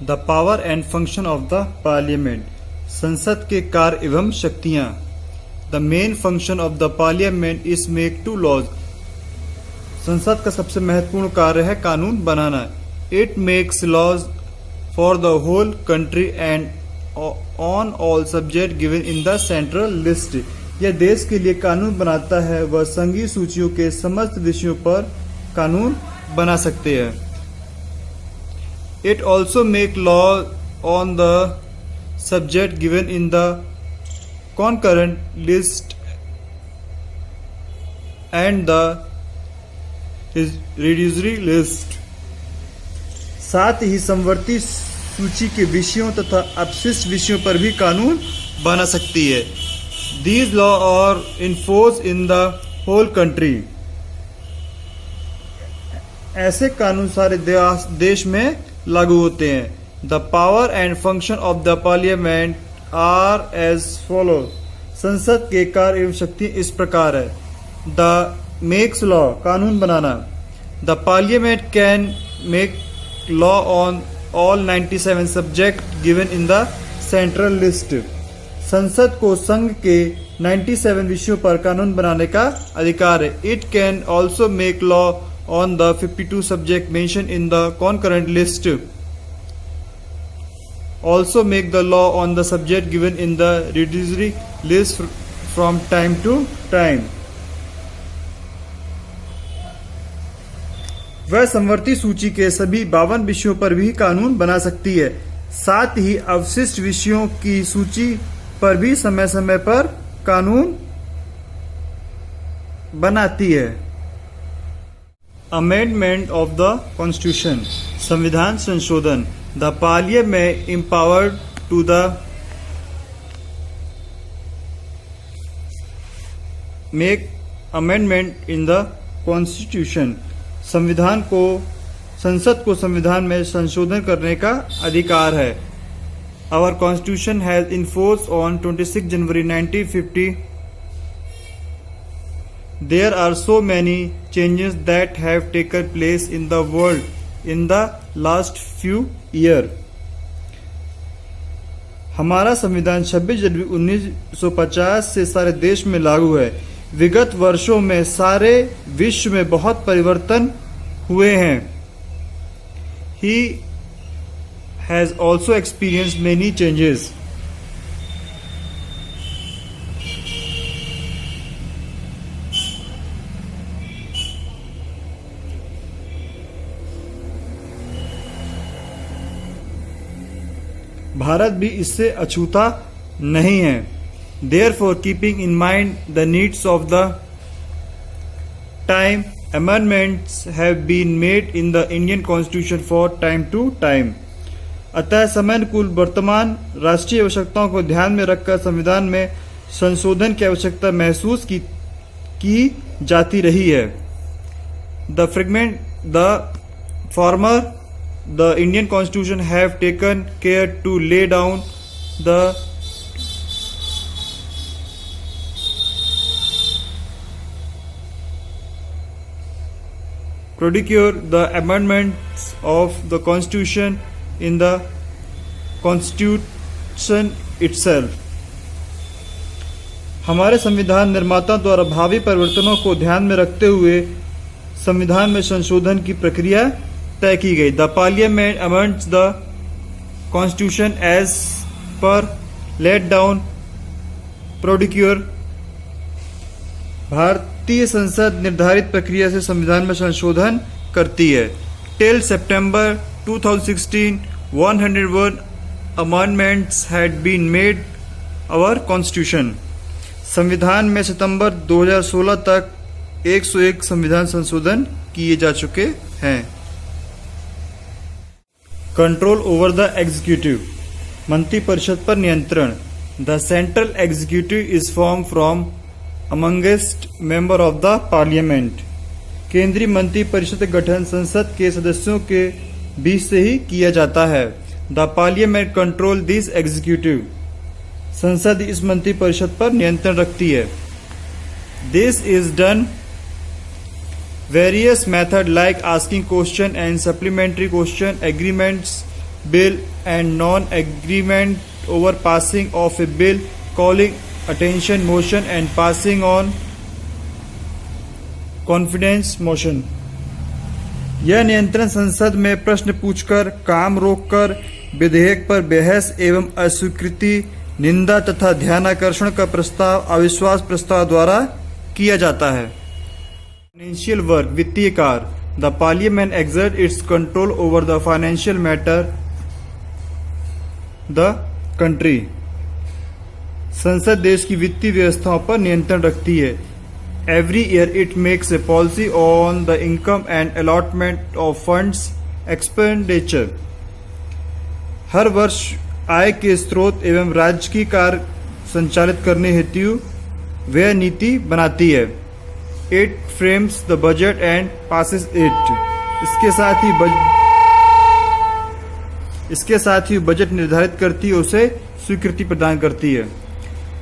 The power and function of the parliament, संसद के कार्य एवं शक्तियां। The main function of the parliament is make to laws, संसद का सबसे महत्वपूर्ण कार्य है कानून बनाना। It makes laws for the whole country and on all subject given in the central list, यह देश के लिए कानून बनाता है, वह संघीय सूचियों के समस्त विषयों पर कानून बना सकते हैं। It also make law on the subject given in the concurrent list and the residuary list, साथ ही समवर्ती सूची के विषयों तथा अपशिष्ट विषयों पर भी कानून बना सकती है। These laws are enforced in the whole country, ऐसे कानून सारे देश में लागू होते हैं। The power and function of the parliament are as follows, संसद के कार्य एवं शक्ति इस प्रकार है। The makes law, कानून बनाना। The parliament can make law on all 97 subjects given in the central list, संसद को संघ के 97 विषयों पर कानून बनाने का अधिकार है। It can also make law on the 52 subject mention in the concurrent list, also make the law on the subject given in the residuary list from time to time, वह समवर्ती सूची के सभी 52 विषयों पर भी कानून बना सकती है, साथ ही अवशिष्ट विषयों की सूची पर भी समय समय पर कानून बनाती है। अमेंडमेंट ऑफ द कॉन्स्टिट्यूशन, संविधान संशोधन। The parliament empowered to the make amendment in the constitution, संसद को संविधान में संशोधन करने का अधिकार है। Our Constitution has enforced on 26 January 1950. There are so many changes that have taken place in the world in the last few years. हमारा संविधान 26 जनवरी 1950 से सारे देश में लागू है। विगत वर्षों में सारे विश्व में बहुत परिवर्तन हुए हैं। He has also experienced many changes. Bharat भी इससे अछूता नहीं है। Therefore, keeping in mind the needs of the time, amendments have been made in the Indian Constitution for time to time. अतः समयानुकूल वर्तमान राष्ट्रीय आवश्यकताओं को ध्यान में रखकर संविधान में संशोधन की आवश्यकता महसूस की जाती रही है। The fragment the former the Indian constitution have taken care to lay down the procure the amendments of the constitution in the constitution itself. हमारे संविधान निर्माताओं द्वारा भावी परिवर्तनों को ध्यान में रखते हुए संविधान में संशोधन की प्रक्रिया तय की गई। The parliament amends the constitution as per laid down procedure, भारतीय संसद निर्धारित प्रक्रिया से संविधान में संशोधन करती है। Till September 2016 101 amendments had been made our constitution. संविधान में सितंबर 2016 तक 101 संविधान संशोधन किए जा चुके हैं। कंट्रोल ओवर द एग्जीक्यूटिव, मंत्रिपरिषद पर नियंत्रण। The central executive is form from amongst member of the parliament, केंद्रीय मंत्रिपरिषद का गठन संसद के सदस्यों के बीच से ही किया जाता है। The parliament control this executive, संसद इस मंत्रिपरिषद पर नियंत्रण रखती है। This is done various method like asking question and supplementary question, agreements bill and non-agreement over passing of a bill, calling attention motion and passing on confidence motion. यह नियंत्रण संसद में प्रश्न पूछकर, काम रोककर, विधेयक पर बहस एवं अस्वीकृति, निंदा तथा ध्यानाकर्षण का प्रस्ताव अविश्वास प्रस्ताव द्वारा किया जाता है. फाइनेंशियल वर्क, वित्तीय कार्य. The parliament exert its control over the financial matter the country. संसद देश की वित्तीय व्यवस्थाओं पर नियंत्रण रखती है. Every year it makes a policy on the income and allotment of funds expenditure. हर वर्ष आय के स्रोत एवं राज्य की कार्य संचालित करने हेतु व्यय नीति बनाती है. It frames the budget and passes it. इसके साथ ही बजट निर्धारित करती है, उसे स्वीकृति प्रदान करती है.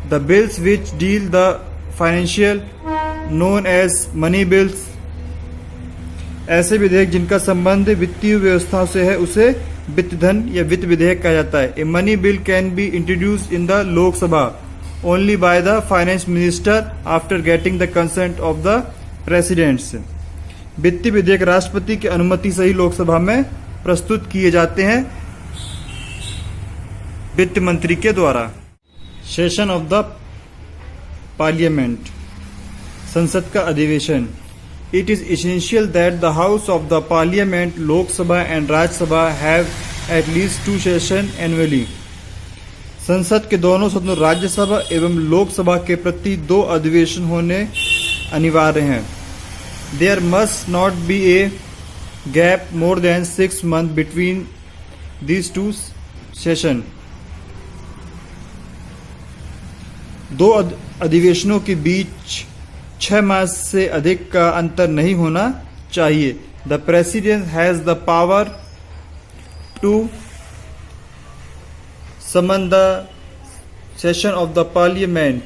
The bills which deal the financial known as money bills. ऐसे विधेयक जिनका संबंध वित्तीय व्यवस्थाओं से है उसे वित्त धन या वित्त विधेयक कहा जाता है. A money bill can be introduced in the Lok Sabha only by the finance minister after getting the consent of the presidents. वित्तीय विधेयक राष्ट्रपति की अनुमति से ही लोकसभा में प्रस्तुत किए जाते हैं वित्त मंत्री के द्वारा. सेशन ऑफ द पार्लियामेंट, संसद का अधिवेशन. It is essential that the House of the Parliament, Lok Sabha and Raj Sabha have at least 2 sessions annually. संसद के दोनों सदनों राज्यसभा एवं लोकसभा के प्रति 2 अधिवेशन होने अनिवार्य हैं. There must not be a gap more than 6 months between these 2 sessions. 2 अधिवेशनों के बीच 6 मास से अधिक का अंतर नहीं होना चाहिए. The president has the power to summon the session of the parliament.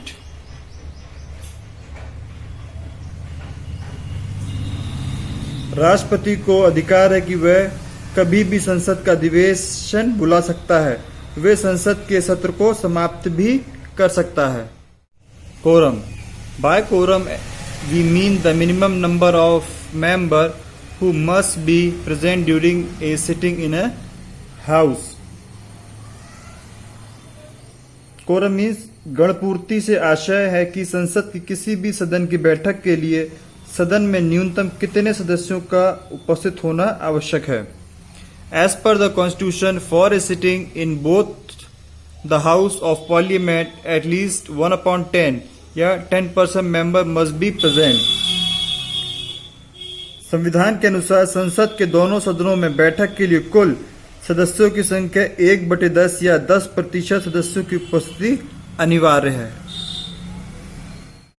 राष्ट्रपति को अधिकार है कि वह कभी भी संसद का अधिवेशन बुला सकता है. वे संसद के सत्र को समाप्त भी कर सकता है. Quorum. By quorum, we mean the minimum number of members who must be present during a sitting in a house. Quorum means गणपूर्ति से आशय है कि संसद की किसी भी सदन की बैठक के लिए सदन में न्यूनतम कितने सदस्यों का उपस्थित होना आवश्यक है. As per the Constitution, for a sitting in both the House of Parliament, at least 1/10 या 10% मेंबर मस्ट बी प्रेजेंट. संविधान के अनुसार संसद के दोनों सदनों में बैठक के लिए कुल सदस्यों की संख्या 1/10 या 10% सदस्यों की उपस्थिति अनिवार्य है.